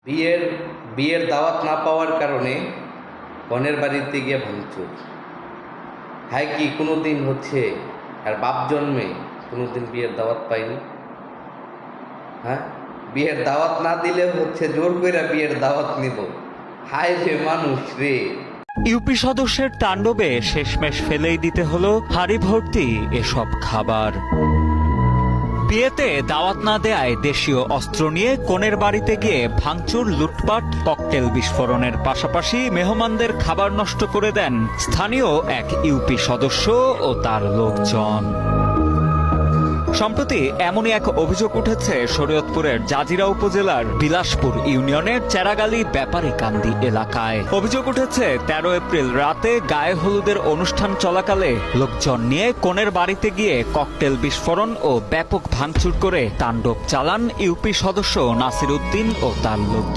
বিয়ের বিয়ের দাওয়াত না পাওয়ার কারণে কনের বাড়িতে গিয়ে ভাঙচুর। হ্যাঁ, কি কোনো দিন হচ্ছে আর বাপ জন্মে কোনো দিন বিয়ের দাওয়াত পাইনি? হ্যাঁ, বিয়ের দাওয়াত না দিলে হচ্ছে জোর করে বিয়ের দাওয়াত নিব। হায় রে মানুষ রে। ইউপি সদস্যের তাণ্ডবে শেষমেশ ফেলেই দিতে হলো হাড়ি ভর্তি এসব খাবার। বিয়েতে দাওয়াত না দেয়ায় দেশীয় অস্ত্র নিয়ে কনের বাড়িতে গিয়ে ভাঙচুর, লুটপাট, ককটেল বিস্ফোরণের পাশাপাশি মেহমানদের খাবার নষ্ট করে দেন স্থানীয় এক ইউপি সদস্য ও তার লোকজন। সম্প্রতি এমনই এক অভিযোগ উঠেছে শরীয়তপুরের জাজিরা উপজেলার বিলাসপুর ইউনিয়নের চেরাগালী ব্যাপারীকান্দি এলাকায়। অভিযোগ উঠেছে 13 এপ্রিল রাতে গায়ে হলুদের অনুষ্ঠান চলাকালে লোকজন নিয়ে কনের বাড়িতে গিয়ে ককটেল বিস্ফোরণ ও ব্যাপক ভাঙচুর করে তাণ্ডব চালান ইউপি সদস্য নাসির উদ্দিন ও তার লোকজন।